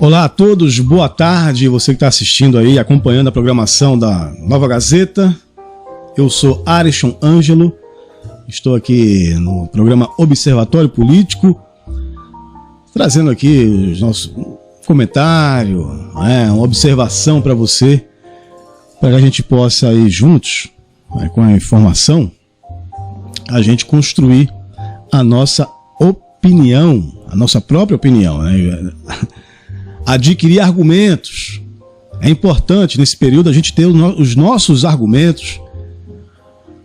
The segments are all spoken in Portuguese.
Olá a todos, boa tarde, você que está assistindo aí, acompanhando a programação da Nova Gazeta. Eu sou Arisson Ângelo, estou aqui no programa Observatório Político, trazendo aqui os nossos comentários, uma observação para você, para que a gente possa ir juntos, com a informação, a gente construir a nossa opinião, a nossa própria opinião, adquirir argumentos. É importante nesse período a gente ter os nossos argumentos,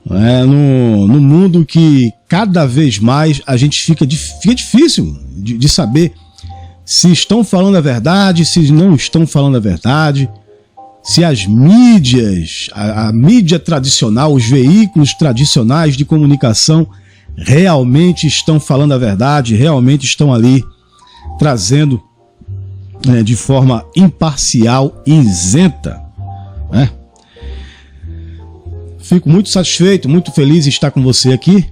no mundo que cada vez mais a gente fica difícil de saber se estão falando a verdade, se não estão falando a verdade, se as mídias, a mídia tradicional, os veículos tradicionais de comunicação realmente estão falando a verdade, realmente estão ali trazendo de forma imparcial e isenta. Fico muito satisfeito, muito feliz de estar com você aqui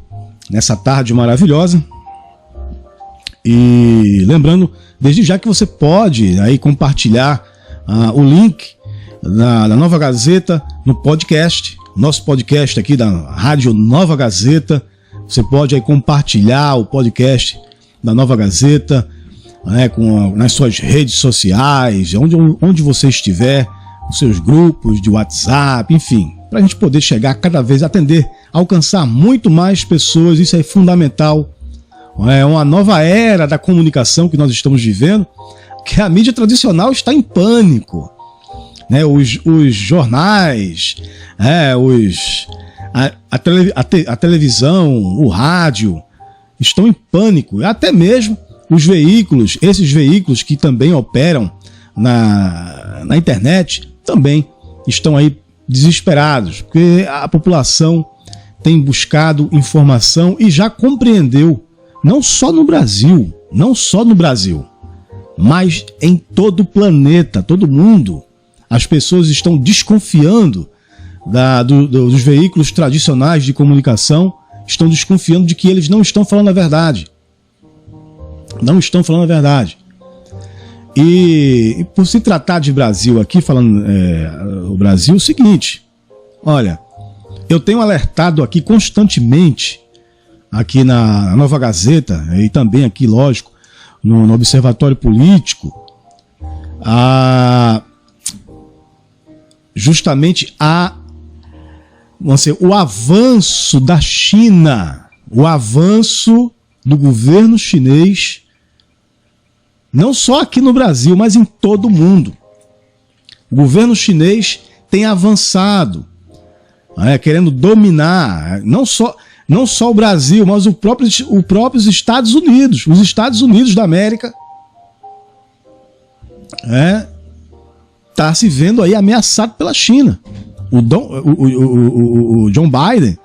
nessa tarde maravilhosa. E lembrando, desde já, que você pode aí compartilhar o link da Nova Gazeta no podcast, nosso podcast aqui da Rádio Nova Gazeta. Você pode aí compartilhar o podcast da Nova Gazeta, nas suas redes sociais, onde você estiver, nos seus grupos de WhatsApp, enfim, para a gente poder chegar cada vez, alcançar muito mais pessoas. Isso é fundamental. É uma nova era da comunicação que nós estamos vivendo, que a mídia tradicional está em pânico. Os jornais, a televisão, o rádio estão em pânico, até mesmo os veículos, esses veículos que também operam na internet, também estão aí desesperados, porque a população tem buscado informação e já compreendeu, não só no Brasil, mas em todo o planeta, todo mundo. As pessoas estão desconfiando dos veículos tradicionais de comunicação, estão desconfiando de que eles não estão falando a verdade. Não estão falando a verdade. E por se tratar de Brasil aqui, falando o Brasil, é o seguinte: olha, eu tenho alertado aqui constantemente, aqui na Nova Gazeta, e também aqui, lógico, no Observatório Político, justamente o avanço da China, o avanço do governo chinês, não só aqui no Brasil, mas em todo o mundo. O governo chinês tem avançado, querendo dominar não só o Brasil, mas os próprios Estados Unidos. Os Estados Unidos da América está se vendo aí ameaçado pela China. O John Biden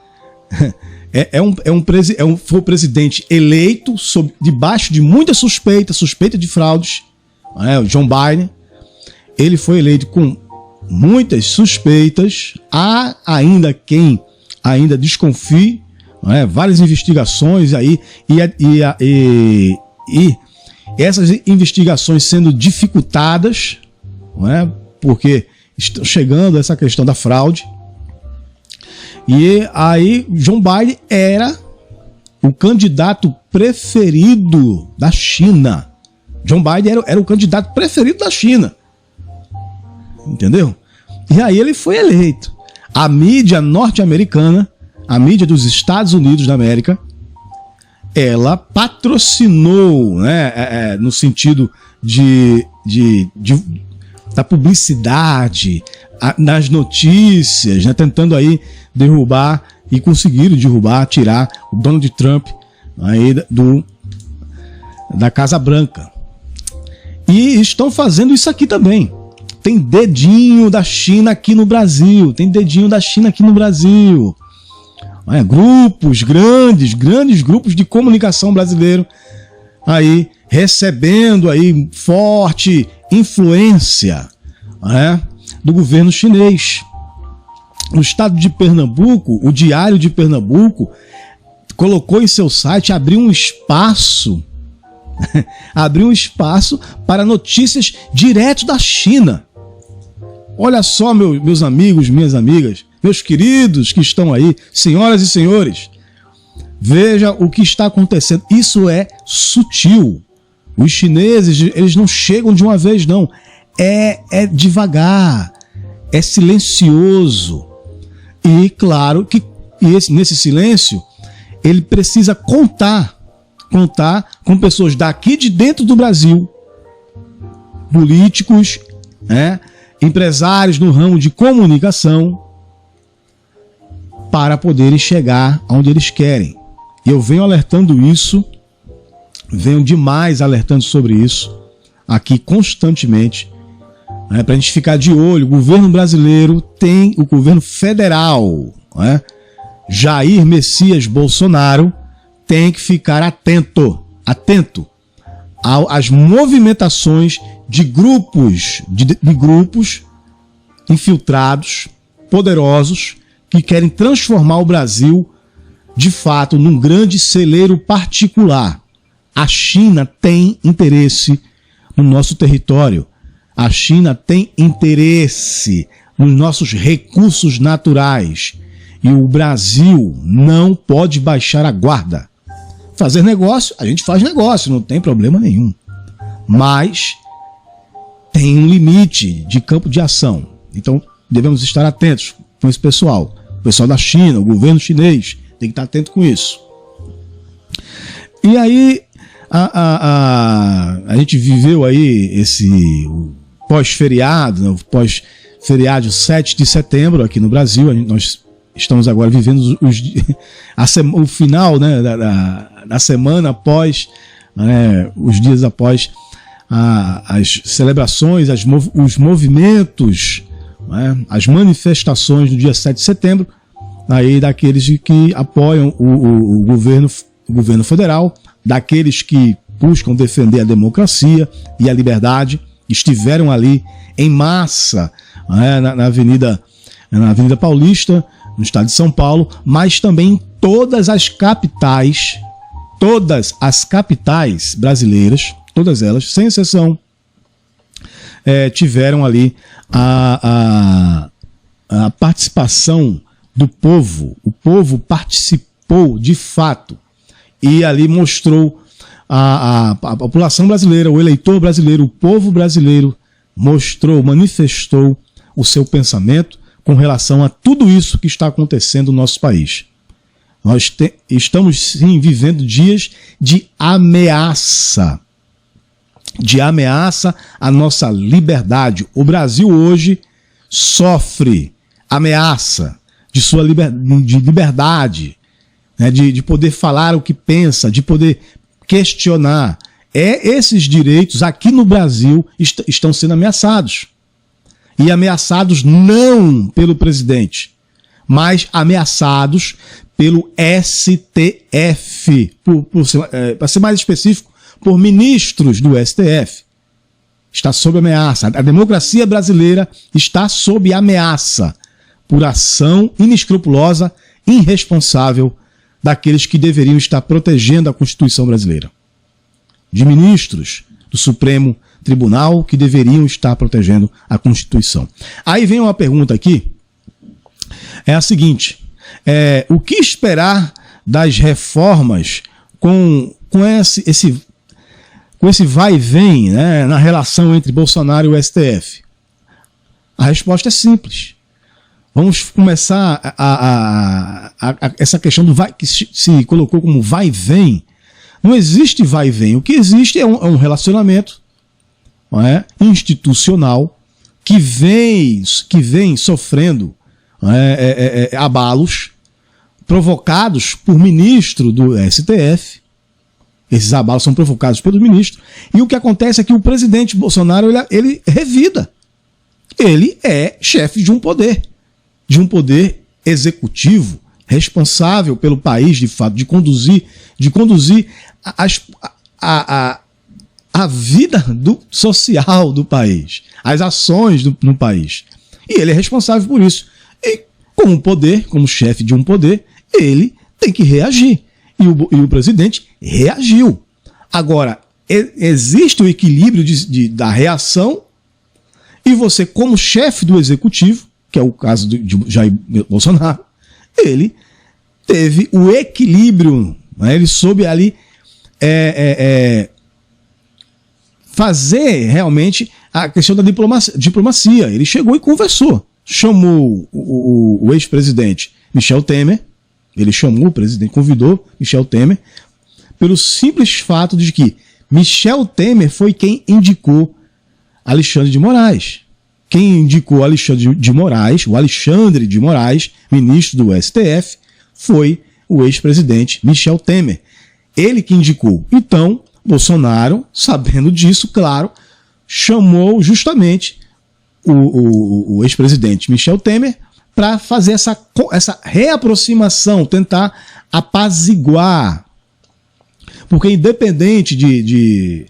foi o presidente eleito debaixo de muita suspeita de fraudes. O John Biden, ele foi eleito com muitas suspeitas. Há ainda quem ainda desconfie, várias investigações aí, e essas investigações sendo dificultadas, porque estão chegando essa questão da fraude. E aí John Biden era o candidato preferido da China. John Biden era o candidato preferido da China. Entendeu? E aí ele foi eleito. A mídia norte-americana, a mídia dos Estados Unidos da América, ela patrocinou, no sentido da publicidade, nas notícias, tentando aí derrubar, e conseguiram derrubar, tirar o Donald Trump aí da Casa Branca. E estão fazendo isso aqui também. Tem dedinho da China aqui no Brasil. Grupos, grandes grupos de comunicação brasileiro aí recebendo aí forte influência do governo chinês. No estado de Pernambuco, o Diário de Pernambuco colocou em seu site, abriu um espaço Abriu um espaço para notícias direto da China. Olha só, meus amigos, minhas amigas, meus queridos que estão aí, senhoras e senhores, veja o que está acontecendo. Isso é sutil. Os chineses, eles não chegam de uma vez, não. É devagar, é silencioso. E claro que nesse silêncio, ele precisa contar com pessoas daqui de dentro do Brasil, políticos, empresários no ramo de comunicação, para poderem chegar onde eles querem. E eu venho alertando isso, venho demais alertando sobre isso, aqui constantemente, para a gente ficar de olho. O governo brasileiro tem o governo federal, Jair Messias Bolsonaro tem que ficar atento às movimentações de grupos, de grupos infiltrados, poderosos, que querem transformar o Brasil, de fato, num grande celeiro particular. A China tem interesse no nosso território. A China tem interesse nos nossos recursos naturais. E o Brasil não pode baixar a guarda. Fazer negócio, a gente faz negócio, não tem problema nenhum. Mas tem um limite de campo de ação. Então, devemos estar atentos com esse pessoal. O pessoal da China, o governo chinês, tem que estar atento com isso. E aí, a gente viveu aí esse pós-feriado, o pós-feriado 7 de setembro aqui no Brasil. Nós estamos agora vivendo o final, né, da semana após, os dias após as celebrações, os movimentos, as manifestações do dia 7 de setembro, aí daqueles que apoiam o governo federal, daqueles que buscam defender a democracia e a liberdade, estiveram ali em massa, na Avenida Paulista, no estado de São Paulo, mas também em todas as capitais brasileiras, todas elas, sem exceção, tiveram ali a participação do povo. O povo participou de fato e ali mostrou a população brasileira, o eleitor brasileiro, o povo brasileiro manifestou o seu pensamento com relação a tudo isso que está acontecendo no nosso país. Nós estamos, sim, vivendo dias de ameaça à nossa liberdade. O Brasil hoje sofre ameaça de sua liberdade, de poder falar o que pensa, de poder questionar. Esses direitos aqui no Brasil estão sendo ameaçados. E ameaçados não pelo presidente, mas ameaçados pelo STF, para ser mais específico, por ministros do STF. Está sob ameaça. A democracia brasileira está sob ameaça por ação inescrupulosa, irresponsável daqueles que deveriam estar protegendo a Constituição brasileira. De ministros do Supremo Tribunal que deveriam estar protegendo a Constituição. Aí vem uma pergunta aqui, é a seguinte: o que esperar das reformas com esse vai e vem, na relação entre Bolsonaro e o STF? A resposta é simples. Vamos começar essa questão do vai, que se colocou como vai e vem. Não existe vai e vem. O que existe é um relacionamento, institucional que vem sofrendo abalos provocados por ministro do STF. Esses abalos são provocados pelo ministro. E o que acontece é que o presidente Bolsonaro ele revida. Ele é chefe de um poder executivo responsável pelo país, de fato, de conduzir a vida social do país, as ações no país. E ele é responsável por isso. E como chefe de um poder, ele tem que reagir. E o presidente reagiu. Agora, existe o equilíbrio da reação e você, como chefe do executivo, que é o caso de Jair Bolsonaro, ele teve o equilíbrio, né? Ele soube ali fazer realmente a questão da diplomacia. Ele chegou e conversou, chamou o ex-presidente Michel Temer, ele chamou o presidente, convidou Michel Temer, pelo simples fato de que Michel Temer foi quem indicou Alexandre de Moraes. Quem indicou Alexandre de Moraes, o Alexandre de Moraes, ministro do STF, foi o ex-presidente Michel Temer. Ele que indicou. Então, Bolsonaro, sabendo disso, claro, chamou justamente o ex-presidente Michel Temer para fazer essa reaproximação, tentar apaziguar. Porque independente de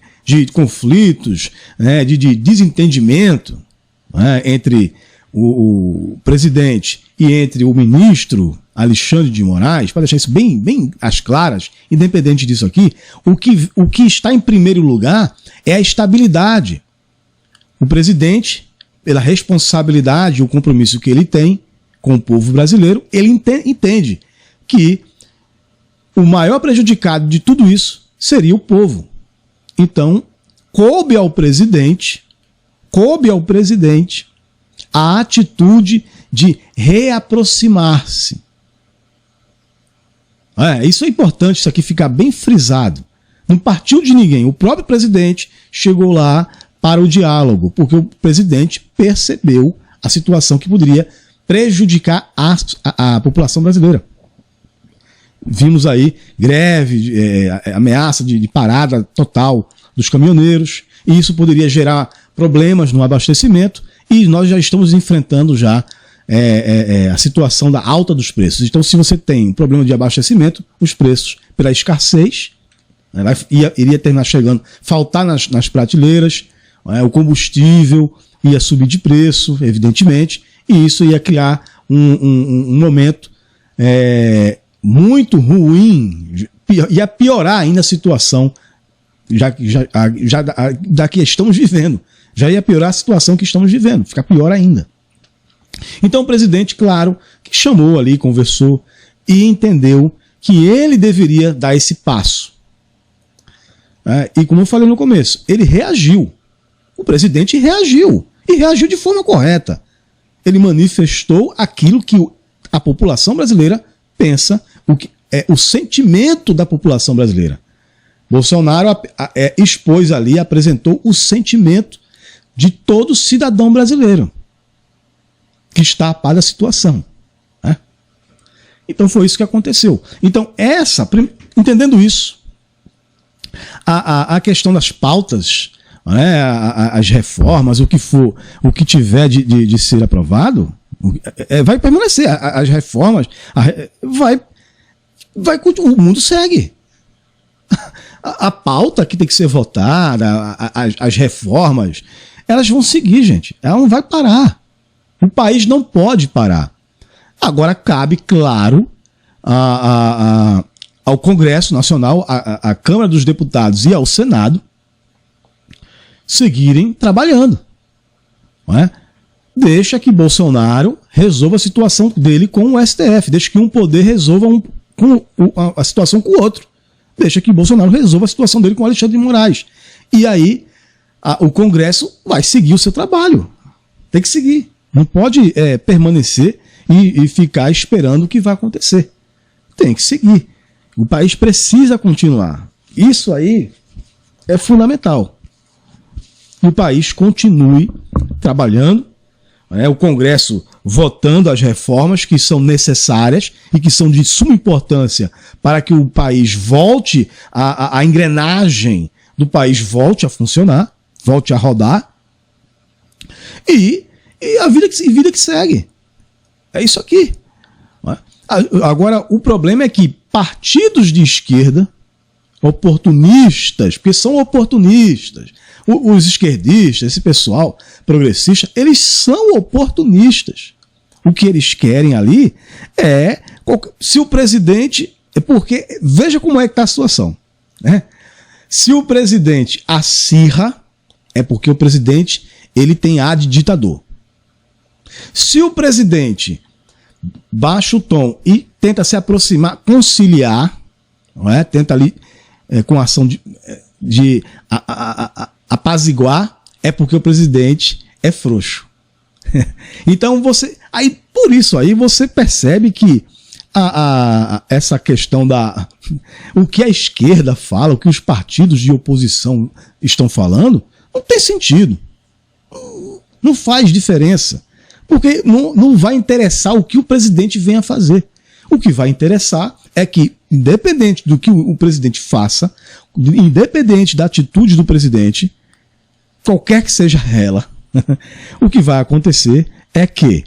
conflitos, né, de desentendimento, né, entre o presidente e entre o ministro Alexandre de Moraes, para deixar isso bem às claras, independente disso aqui, o que está em primeiro lugar é a estabilidade. O presidente, pela responsabilidade e o compromisso que ele tem com o povo brasileiro, ele entende que o maior prejudicado de tudo isso seria o povo. Então, coube ao presidente a atitude de reaproximar-se. Isso é importante, isso aqui ficar bem frisado. Não partiu de ninguém. O próprio presidente chegou lá para o diálogo, porque o presidente percebeu a situação que poderia prejudicar a população brasileira. Vimos aí greve, ameaça de parada total dos caminhoneiros, e isso poderia gerar problemas no abastecimento, e nós já estamos enfrentando já a situação da alta dos preços. Então, se você tem um problema de abastecimento, os preços, pela escassez, iria terminar chegando, faltar nas prateleiras, o combustível ia subir de preço, evidentemente, e isso ia criar um momento muito ruim, ia piorar ainda a situação da que estamos vivendo. Já ia piorar a situação que estamos vivendo, ficar pior ainda. Então o presidente, claro, que chamou ali, conversou e entendeu que ele deveria dar esse passo. E como eu falei no começo, ele reagiu. O presidente reagiu. E reagiu de forma correta. Ele manifestou aquilo que a população brasileira pensa, o sentimento da população brasileira. Bolsonaro expôs ali, apresentou o sentimento de todo cidadão brasileiro que está a par da situação. Né? Então foi isso que aconteceu. Então entendendo isso, a questão das pautas, né, as reformas, o que tiver de ser aprovado, vai permanecer. As reformas, o mundo segue. A pauta que tem que ser votada, as reformas, elas vão seguir, gente. Ela não vai parar. O país não pode parar. Agora cabe, claro, ao Congresso Nacional, à Câmara dos Deputados e ao Senado seguirem trabalhando. Não é? Deixa que Bolsonaro resolva a situação dele com o STF. Deixa que um poder resolva a situação com o outro. Deixa que Bolsonaro resolva a situação dele com Alexandre de Moraes. E aí o Congresso vai seguir o seu trabalho. Tem que seguir. Não pode permanecer e ficar esperando o que vai acontecer. Tem que seguir. O país precisa continuar. Isso aí é fundamental. O país continue trabalhando, o Congresso votando as reformas que são necessárias e que são de suma importância para que o país volte, a engrenagem do país volte a funcionar, volte a rodar, e a vida que segue. É isso aqui. Agora, o problema é que partidos de esquerda, oportunistas, porque são oportunistas, os esquerdistas, esse pessoal progressista, eles são oportunistas. O que eles querem ali se o presidente... Porque veja como é que está a situação. Né? Se o presidente acirra, é porque o presidente ele tem ar de ditador. Se o presidente baixa o tom e tenta se aproximar, conciliar, não é? Tenta ali com ação de apaziguar, é porque o presidente é frouxo. Então por isso aí você percebe que essa questão o que a esquerda fala, o que os partidos de oposição estão falando, não tem sentido. Não faz diferença. Porque não vai interessar o que o presidente venha fazer. O que vai interessar é que, independente do que o presidente faça, independente da atitude do presidente, qualquer que seja ela, o que vai acontecer é que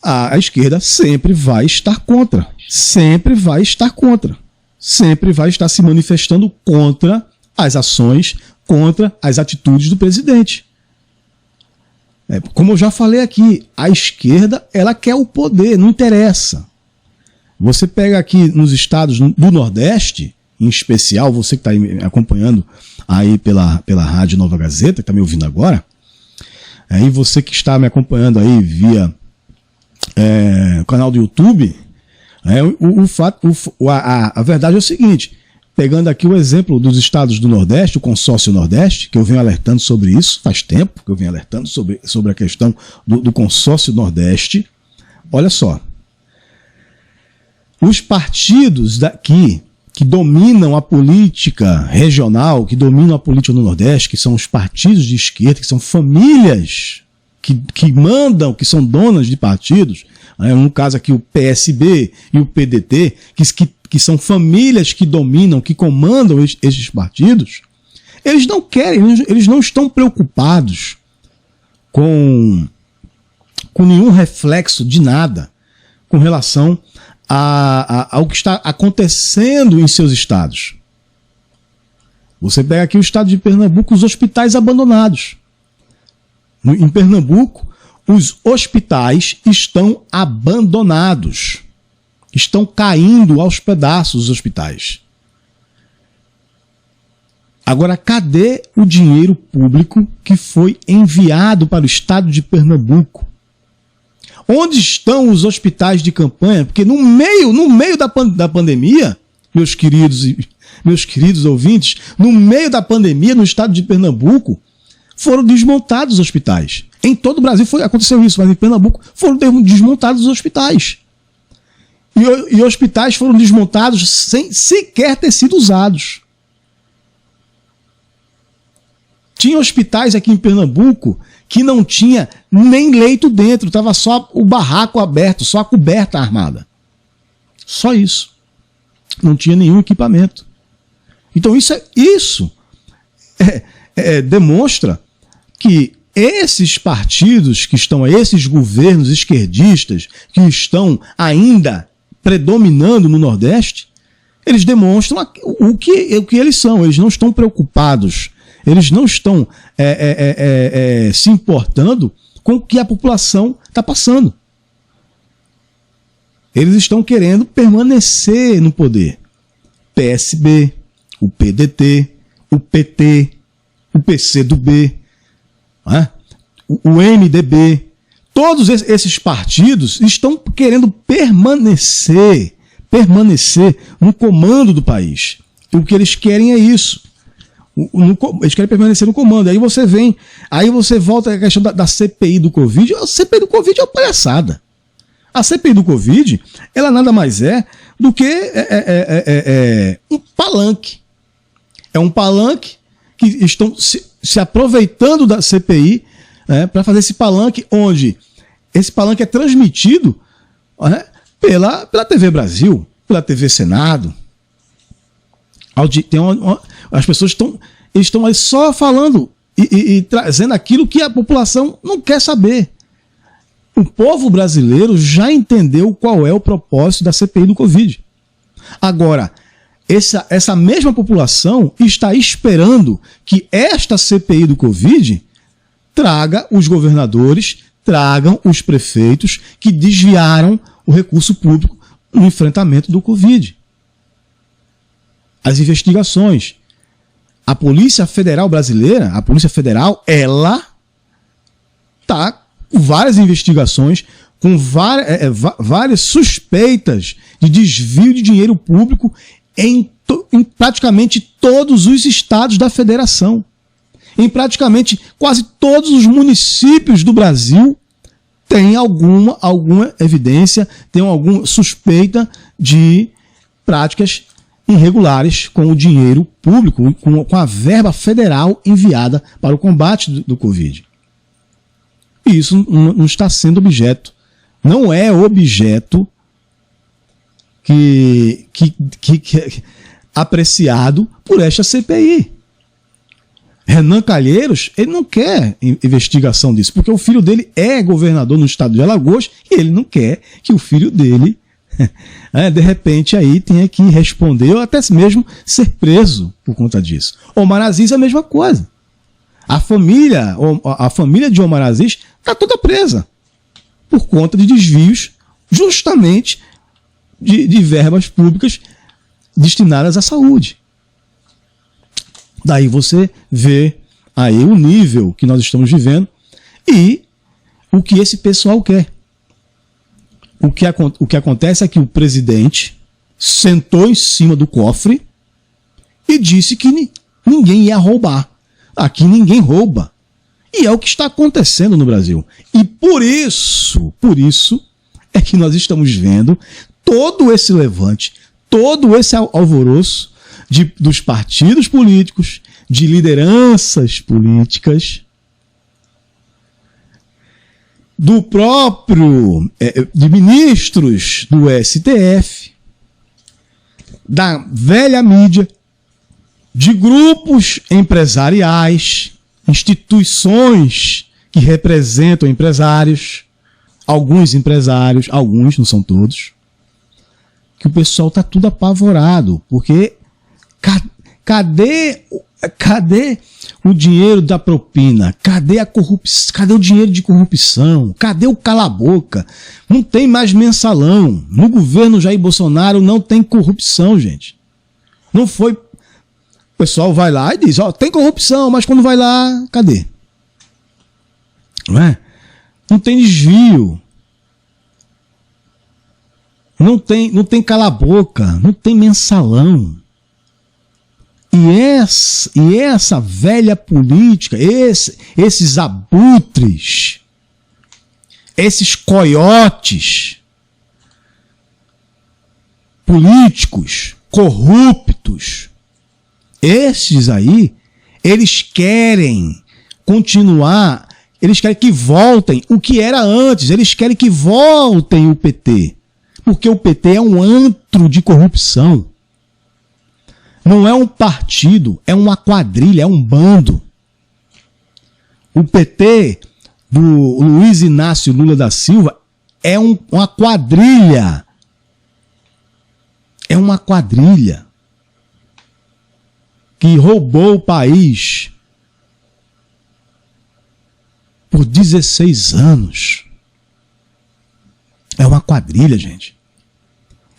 a esquerda sempre vai estar contra. Sempre vai estar contra. Sempre vai estar se manifestando contra as ações, contra as atitudes do presidente. Como eu já falei aqui, a esquerda ela quer o poder, não interessa. Você pega aqui nos estados do Nordeste, em especial, você que está me acompanhando aí pela Rádio Nova Gazeta, que está me ouvindo agora, e você que está me acompanhando aí via o canal do YouTube, a verdade é o seguinte, pegando aqui o exemplo dos estados do Nordeste, o consórcio Nordeste, que eu venho alertando sobre isso, faz tempo que eu venho alertando sobre a questão do consórcio Nordeste. Olha só, os partidos daqui que dominam a política regional, que dominam a política no Nordeste, que são os partidos de esquerda, que são famílias que mandam, que são donas de partidos, no caso aqui o PSB e o PDT, que são famílias que dominam, que comandam esses partidos, eles não querem, eles não estão preocupados com nenhum reflexo de nada com relação ao que está acontecendo em seus estados. Você pega aqui o estado de Pernambuco, os hospitais abandonados. Em Pernambuco, os hospitais estão abandonados. Estão caindo aos pedaços os hospitais. Agora, cadê o dinheiro público que foi enviado para o estado de Pernambuco? Onde estão os hospitais de campanha? Porque no meio da pandemia, meus queridos ouvintes, no meio da pandemia, no estado de Pernambuco, foram desmontados os hospitais. Em todo o Brasil aconteceu isso, mas em Pernambuco foram desmontados os hospitais. E hospitais foram desmontados sem sequer ter sido usados. Tinha hospitais aqui em Pernambuco que não tinha nem leito dentro, estava só o barraco aberto, só a coberta armada. Só isso. Não tinha nenhum equipamento. Então isso demonstra que esses partidos que estão, esses governos esquerdistas que estão ainda predominando no Nordeste, eles demonstram o que eles são. Eles não estão preocupados, eles não estão se importando com o que a população está passando. Eles estão querendo permanecer no poder. PSB, o PDT, o PT, o PCdoB, o MDB, todos esses partidos estão querendo permanecer no comando do país. E o que eles querem é isso. Eles querem permanecer no comando. Aí você volta à questão da CPI do Covid. A CPI do Covid é uma palhaçada. A CPI do Covid, ela nada mais é do que um palanque. É um palanque que estão se aproveitando da CPI para fazer esse palanque, onde esse palanque é transmitido pela TV Brasil, pela TV Senado. As pessoas estão aí só falando e trazendo aquilo que a população não quer saber. O povo brasileiro já entendeu qual é o propósito da CPI do Covid. Agora, essa mesma população está esperando que esta CPI do Covid traga os governadores, tragam os prefeitos que desviaram o recurso público no enfrentamento do Covid. as investigações. A Polícia Federal brasileira, a Polícia Federal, ela está com várias investigações, com várias suspeitas de desvio de dinheiro público em praticamente todos os estados da federação. Em praticamente quase todos os municípios do Brasil tem alguma evidência, tem alguma suspeita de práticas irregulares com o dinheiro público, com a verba federal enviada para o combate do Covid. E isso não está sendo objeto, não é objeto que apreciado por esta CPI. Renan Calheiros, ele não quer investigação disso, porque o filho dele é governador no estado de Alagoas e ele não quer que o filho dele, de repente, aí tenha que responder ou até mesmo ser preso por conta disso. Omar Aziz é a mesma coisa. A família de Omar Aziz está toda presa por conta de desvios justamente de verbas públicas destinadas à saúde. Daí você vê aí o nível que nós estamos vivendo e o que esse pessoal quer. O que acontece é que o presidente sentou em cima do cofre e disse que ninguém ia roubar. Aqui ninguém rouba. E é o que está acontecendo no Brasil. E por isso é que nós estamos vendo todo esse levante, todo esse alvoroço dos partidos políticos, de lideranças políticas, do próprio, de ministros do STF, da velha mídia, de grupos empresariais, instituições que representam empresários, alguns, não são todos, que o pessoal está tudo apavorado, porque cadê o dinheiro da propina? Cadê a corrupção? Cadê o dinheiro de corrupção? Cadê o cala-boca? Não tem mais mensalão. No governo Jair Bolsonaro não tem corrupção, gente. Não foi. O pessoal vai lá e diz, tem corrupção, mas quando vai lá, cadê? Não é? Não tem desvio. Não tem cala-boca, não tem mensalão. E essa velha política, esses abutres, esses coiotes políticos, corruptos, esses aí, eles querem continuar, eles querem que voltem o que era antes, eles querem que voltem o PT. Porque o PT é um antro de corrupção. Não é um partido, é uma quadrilha, é um bando. O PT do Luiz Inácio Lula da Silva é uma quadrilha. É uma quadrilha que roubou o país por 16 anos. É uma quadrilha, gente.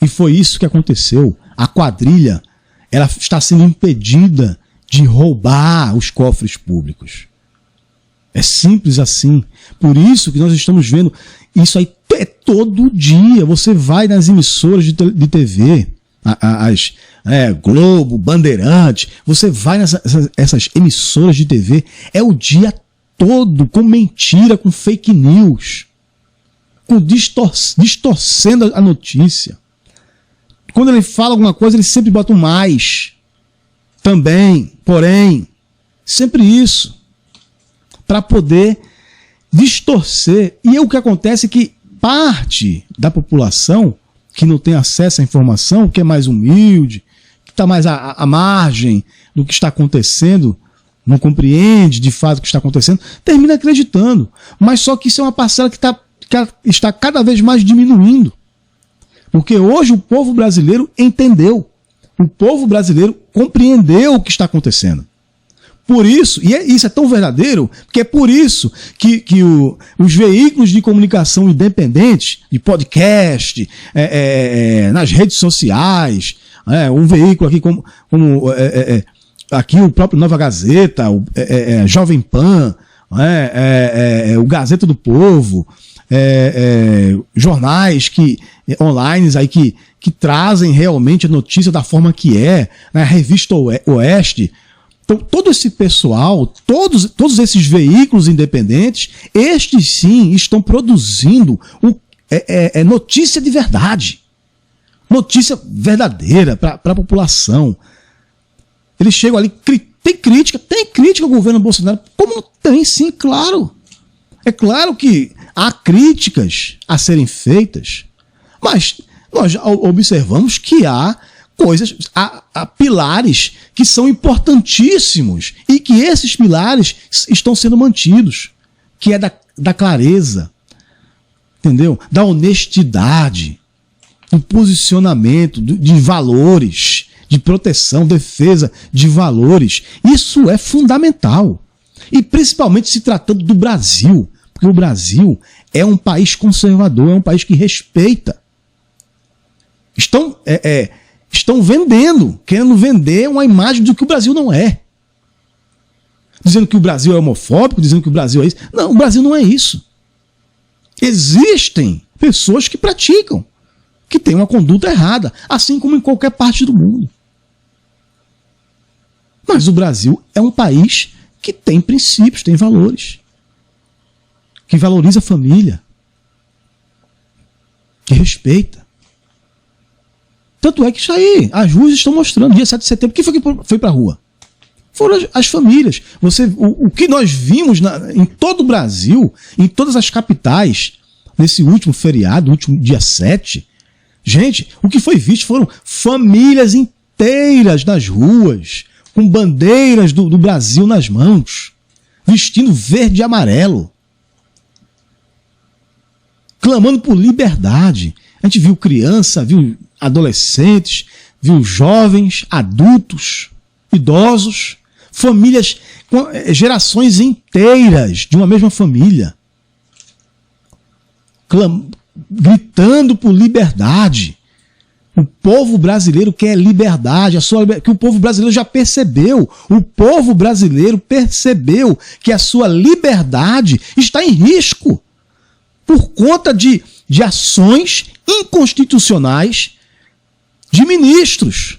E foi isso que aconteceu. A quadrilha, ela está sendo impedida de roubar os cofres públicos. É simples assim. Por isso que nós estamos vendo isso aí todo dia. Você vai nas emissoras de TV, Globo, Bandeirante, você vai nessas emissoras de TV, é o dia todo com mentira, com fake news, com distorcendo a notícia. Quando ele fala alguma coisa, ele sempre bota um mais. Também, porém, sempre isso. Para poder distorcer. E o que acontece é que parte da população que não tem acesso à informação, que é mais humilde, que está mais à margem do que está acontecendo, não compreende de fato o que está acontecendo, termina acreditando. Mas só que isso é uma parcela que está cada vez mais diminuindo. Porque hoje o povo brasileiro entendeu. O povo brasileiro compreendeu o que está acontecendo. Por isso, e isso é tão verdadeiro, que é por isso que os veículos de comunicação independentes, de podcast, nas redes sociais, um veículo aqui como aqui o próprio Nova Gazeta, Jovem Pan, o Gazeta do Povo, jornais online aí que trazem realmente a notícia da forma que é, né? A Revista Oeste. Então, todo esse pessoal, todos esses veículos independentes, estes sim estão produzindo notícia de verdade. Notícia verdadeira para a população. Eles chegam ali, tem crítica ao governo Bolsonaro. Como tem, sim, claro. É claro que há críticas a serem feitas, mas nós observamos que há há pilares que são importantíssimos e que esses pilares estão sendo mantidos, que é da clareza, entendeu? Da honestidade, do posicionamento, de valores, de proteção, defesa de valores. Isso é fundamental. E principalmente se tratando do Brasil, porque o Brasil é um país conservador, é um país que respeita. Estão querendo vender uma imagem do que o Brasil não é. Dizendo que o Brasil é homofóbico, dizendo que o Brasil é isso. Não, o Brasil não é isso. Existem pessoas que praticam, que têm uma conduta errada, assim como em qualquer parte do mundo. Mas o Brasil é um país que tem princípios, tem valores, que valoriza a família, que respeita. Tanto é que isso aí, as ruas estão mostrando, dia 7 de setembro, quem foi que foi para a rua? Foram as famílias. O que nós vimos em todo o Brasil, em todas as capitais, nesse último feriado, último dia 7, gente, o que foi visto foram famílias inteiras nas ruas, com bandeiras do Brasil nas mãos, vestindo verde e amarelo, clamando por liberdade. A gente viu criança, viu adolescentes, viu jovens, adultos, idosos, famílias, gerações inteiras de uma mesma família, gritando por liberdade. O povo brasileiro quer liberdade, que o povo brasileiro já percebeu. O povo brasileiro percebeu que a sua liberdade está em risco por conta de ações inconstitucionais de ministros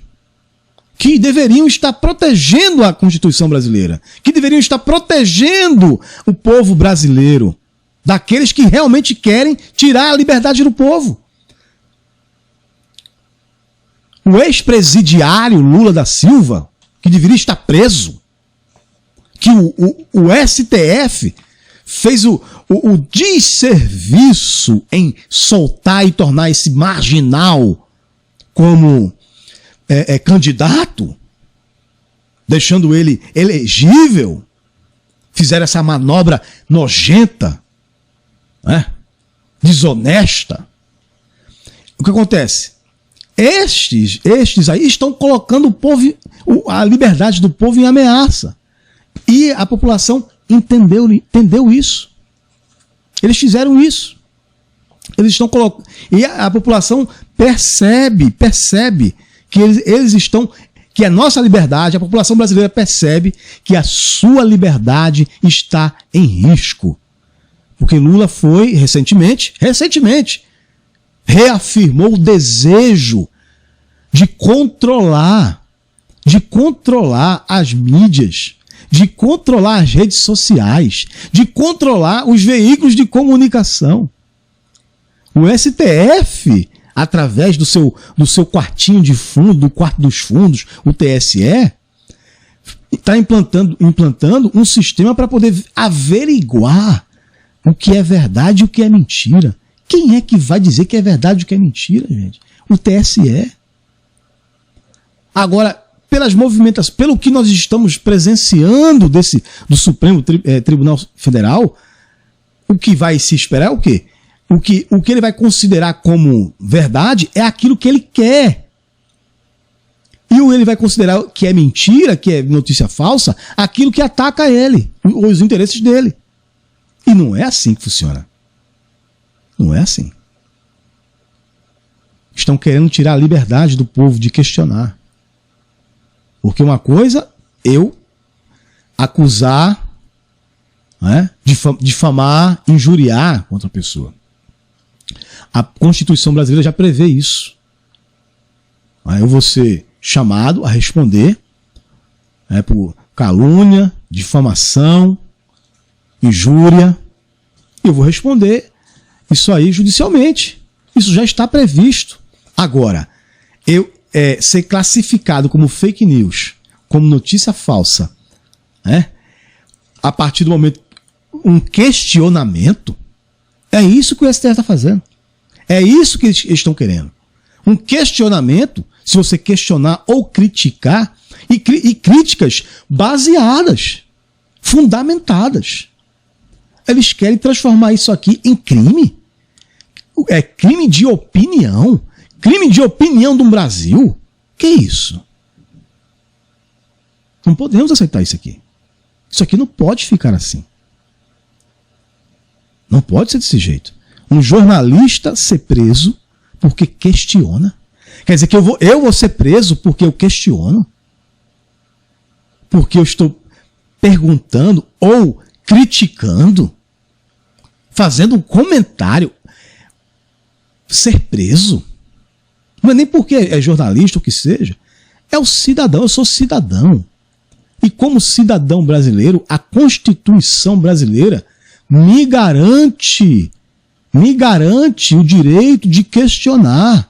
que deveriam estar protegendo a Constituição brasileira, que deveriam estar protegendo o povo brasileiro daqueles que realmente querem tirar a liberdade do povo. O ex-presidiário Lula da Silva, que deveria estar preso, que o STF fez o desserviço em soltar e tornar esse marginal como candidato, deixando ele elegível, fizeram essa manobra nojenta, desonesta. O que acontece? Estes aí estão colocando a liberdade do povo em ameaça. E a população entendeu isso. Eles fizeram isso. Eles estão colocando. E a população percebe que eles estão. Que a nossa liberdade, a população brasileira percebe que a sua liberdade está em risco. Porque Lula foi recentemente, reafirmou o desejo de controlar as mídias, de controlar as redes sociais, de controlar os veículos de comunicação. O STF, através do seu quartinho de fundo, do quarto dos fundos, o TSE, está implantando um sistema para poder averiguar o que é verdade e o que é mentira. Quem é que vai dizer que é verdade e o que é mentira, gente? O TSE. Agora, pelas movimentações, pelo que nós estamos presenciando do Supremo Tribunal Federal, o que vai se esperar é o quê? O que ele vai considerar como verdade é aquilo que ele quer. E ele vai considerar que é mentira, que é notícia falsa, aquilo que ataca ele, os interesses dele. E não é assim que funciona. Não é assim. Estão querendo tirar a liberdade do povo de questionar. Porque uma coisa, eu acusar, né, difamar, injuriar contra a pessoa. A Constituição brasileira já prevê isso. Aí eu vou ser chamado a responder por calúnia, difamação, injúria. E eu vou responder isso aí judicialmente. Isso já está previsto. Agora, eu ser classificado como fake news, como notícia falsa, né, a partir do momento um questionamento, é isso que o STF está fazendo. É isso que eles estão querendo. Um questionamento, se você questionar ou criticar, e críticas baseadas, fundamentadas. Eles querem transformar isso aqui em crime. É crime de opinião. Crime de opinião do Brasil. Que isso? Não podemos aceitar isso aqui. Isso aqui não pode ficar assim. Não pode ser desse jeito. Um jornalista ser preso porque questiona. Quer dizer que eu vou ser preso porque eu questiono? Porque eu estou perguntando ou criticando? Fazendo um comentário? Ser preso? Não é nem porque é jornalista ou que seja. É o cidadão, eu sou cidadão. E como cidadão brasileiro, a Constituição brasileira me garante o direito de questionar.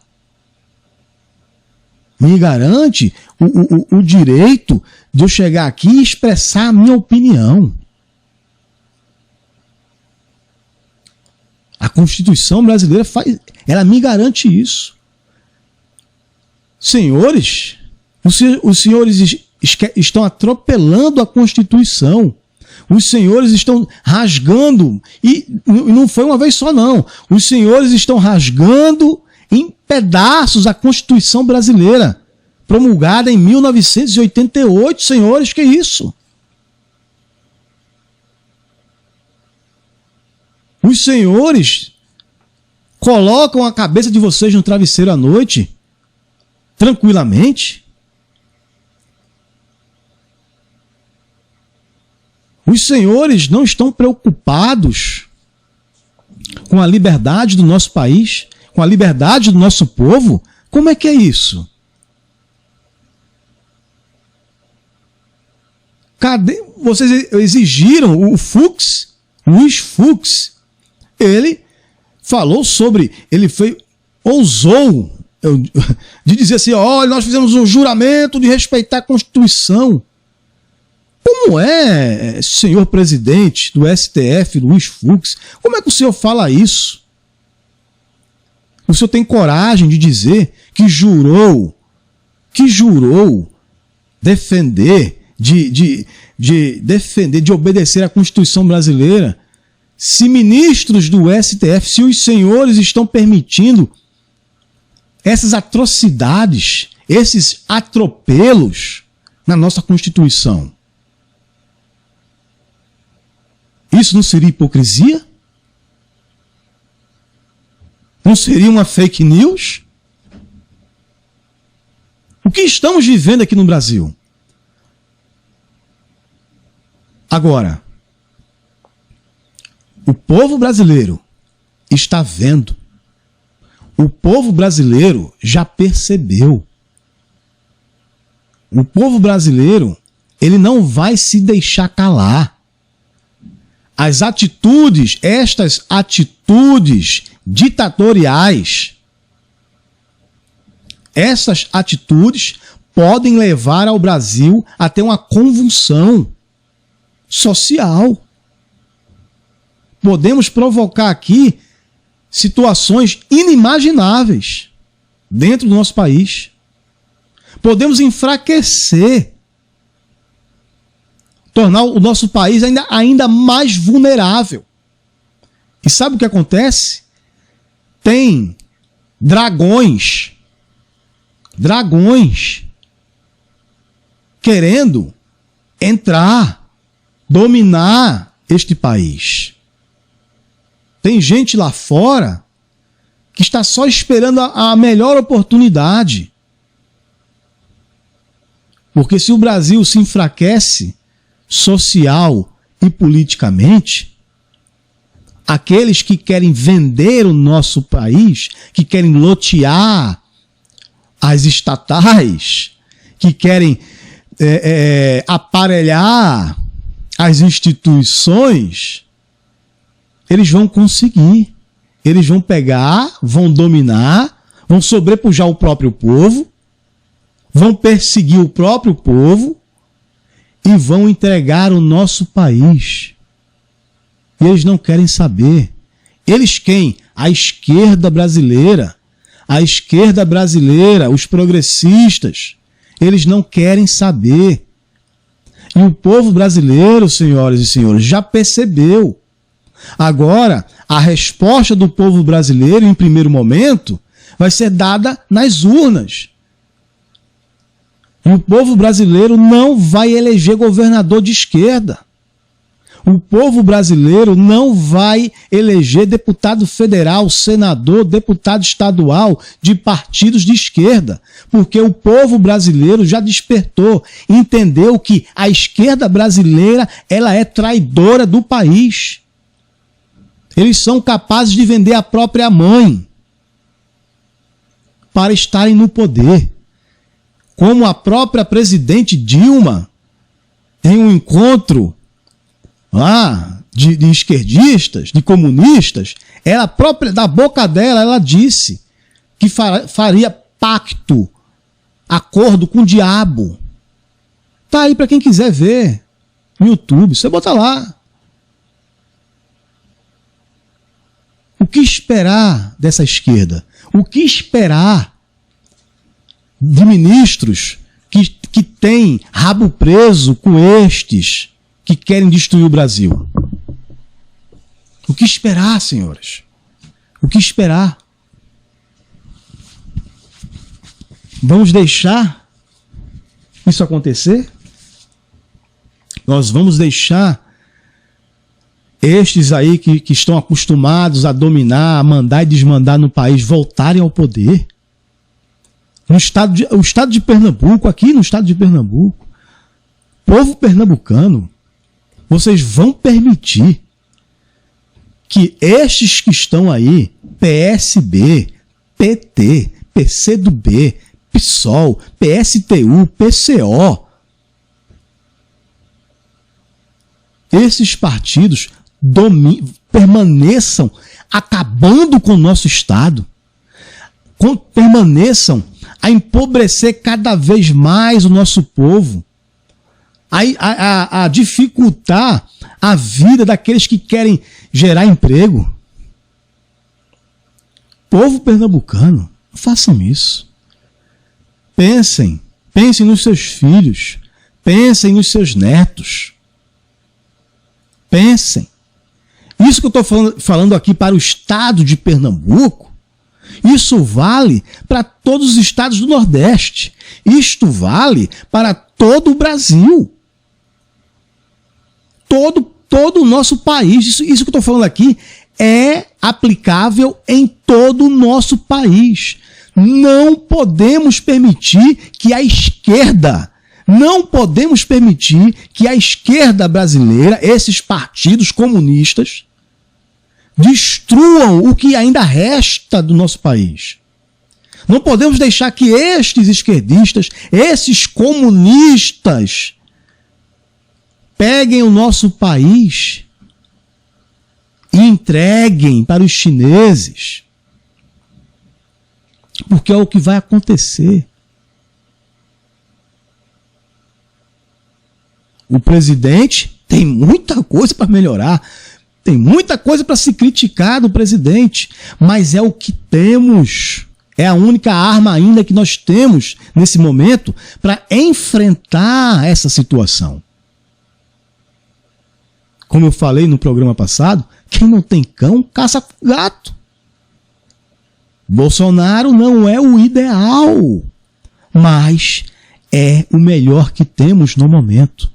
Me garante o direito de eu chegar aqui e expressar a minha opinião. A Constituição brasileira ela me garante isso. Senhores, os senhores estão atropelando a Constituição. Os senhores estão rasgando, e não foi uma vez só não, os senhores estão rasgando em pedaços a Constituição brasileira, promulgada em 1988, senhores, que isso? Os senhores colocam a cabeça de vocês no travesseiro à noite, tranquilamente? Os senhores não estão preocupados com a liberdade do nosso país, com a liberdade do nosso povo? Como é que é isso? Cadê? Vocês exigiram o Fux, Luiz Fux, ele falou sobre, ousou de dizer assim, olha, nós fizemos um juramento de respeitar a Constituição. Como é, senhor presidente do STF, Luiz Fux, como é que o senhor fala isso? O senhor tem coragem de dizer que jurou defender, de obedecer à Constituição brasileira? Se ministros do STF, se os senhores estão permitindo essas atrocidades, esses atropelos na nossa Constituição, isso não seria hipocrisia? Não seria uma fake news? O que estamos vivendo aqui no Brasil? Agora, o povo brasileiro está vendo. O povo brasileiro já percebeu. O povo brasileiro, ele não vai se deixar calar. As atitudes, estas atitudes ditatoriais, essas atitudes podem levar ao Brasil a ter uma convulsão social. Podemos provocar aqui situações inimagináveis dentro do nosso país. Podemos enfraquecer, tornar o nosso país ainda mais vulnerável. E sabe o que acontece? Tem dragões querendo entrar, dominar este país. Tem gente lá fora que está só esperando a melhor oportunidade. Porque se o Brasil se enfraquece social e politicamente, aqueles que querem vender o nosso país, que querem lotear as estatais, que querem aparelhar as instituições, eles vão conseguir. Eles vão pegar, vão dominar, vão sobrepujar o próprio povo, vão perseguir o próprio povo e vão entregar o nosso país. E eles não querem saber. Eles quem? A esquerda brasileira. A esquerda brasileira, os progressistas, eles não querem saber. E o povo brasileiro, senhoras e senhores, já percebeu. Agora, a resposta do povo brasileiro, em primeiro momento, vai ser dada nas urnas. E o povo brasileiro não vai eleger governador de esquerda. O povo brasileiro não vai eleger deputado federal, senador, deputado estadual de partidos de esquerda. Porque o povo brasileiro já despertou, entendeu que a esquerda brasileira ela é traidora do país. Eles são capazes de vender a própria mãe para estarem no poder. Como a própria presidente Dilma, em um encontro lá de esquerdistas, de comunistas, ela própria, da boca dela, ela disse que faria pacto, acordo com o diabo. Tá aí para quem quiser ver no YouTube, você bota lá. O que esperar dessa esquerda? O que esperar de ministros que têm rabo preso com estes que querem destruir o Brasil? O que esperar, senhores? O que esperar? Vamos deixar isso acontecer? Nós vamos deixar estes aí que estão acostumados a dominar, a mandar e desmandar no país, voltarem ao poder? O estado de Pernambuco, aqui no estado de Pernambuco, povo pernambucano, vocês vão permitir que estes que estão aí, PSB, PT, PCdoB, PSOL, PSTU, PCO, esses partidos permaneçam acabando com o nosso Estado, permaneçam a empobrecer cada vez mais o nosso povo, a dificultar a vida daqueles que querem gerar emprego. Povo pernambucano, não façam isso. Pensem nos seus filhos, pensem nos seus netos. Pensem. Isso que eu estou falando aqui para o estado de Pernambuco, isso vale para todos os estados do Nordeste. Isto vale para todo o Brasil. Todo o nosso país. Isso que eu estou falando aqui é aplicável em todo o nosso país. Não podemos permitir que a esquerda, brasileira, esses partidos comunistas, destruam o que ainda resta do nosso país. Não podemos deixar que estes esquerdistas, esses comunistas, peguem o nosso país e entreguem para os chineses. Porque é o que vai acontecer. O presidente tem muita coisa para melhorar, tem muita coisa para se criticar do presidente, mas é o que temos. É a única arma ainda que nós temos nesse momento para enfrentar essa situação. Como eu falei no programa passado, quem não tem cão, caça gato. Bolsonaro não é o ideal, mas é o melhor que temos no momento.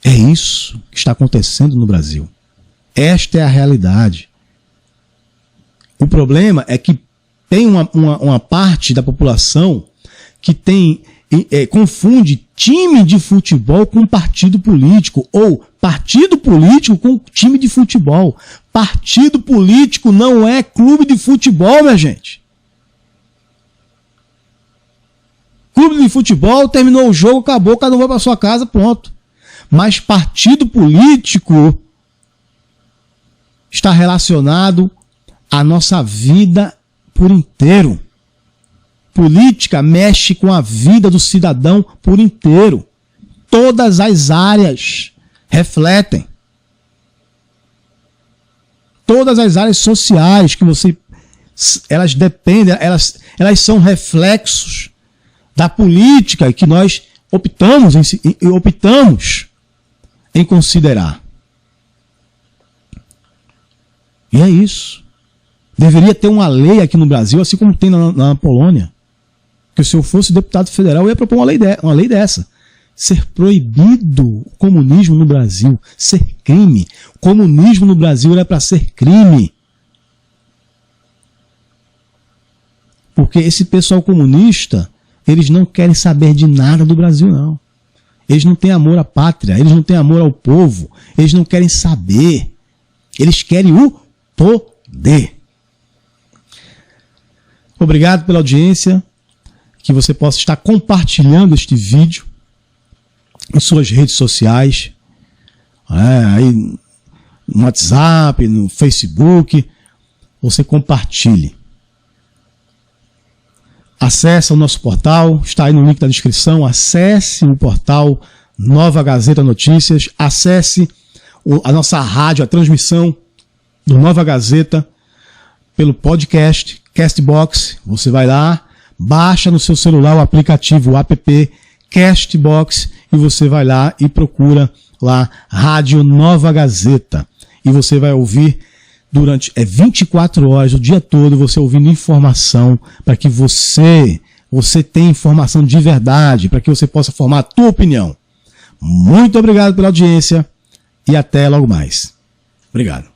É isso que está acontecendo no Brasil. Esta é a realidade. O problema é que tem uma parte da população que confunde time de futebol com partido político, ou partido político com time de futebol. Partido político não é clube de futebol, minha gente. Clube de futebol, terminou o jogo, acabou, cada um vai para sua casa, pronto. Mas partido político está relacionado à nossa vida por inteiro. Política mexe com a vida do cidadão por inteiro. Todas as áreas refletem. Todas as áreas sociais que elas dependem, elas são reflexos da política que nós optamos em considerar. E é isso. Deveria ter uma lei aqui no Brasil, assim como tem na Polônia, que se eu fosse deputado federal, eu ia propor uma lei dessa. Ser proibido o comunismo no Brasil, ser crime. O comunismo no Brasil era para ser crime. Porque esse pessoal comunista, eles não querem saber de nada do Brasil, não. Eles não têm amor à pátria, eles não têm amor ao povo, eles não querem saber. Eles querem o poder. Obrigado pela audiência, que você possa estar compartilhando este vídeo em suas redes sociais, aí no WhatsApp, no Facebook, você compartilhe. Acesse o nosso portal, está aí no link da descrição, acesse o portal Nova Gazeta Notícias, acesse a nossa rádio, a transmissão do Nova Gazeta pelo podcast, Castbox. Você vai lá, baixa no seu celular o aplicativo, o app Castbox, e você vai lá e procura lá Rádio Nova Gazeta. E você vai ouvir durante 24 horas, o dia todo, você ouvindo informação para que você tenha informação de verdade, para que você possa formar a tua opinião. Muito obrigado pela audiência e até logo mais. Obrigado.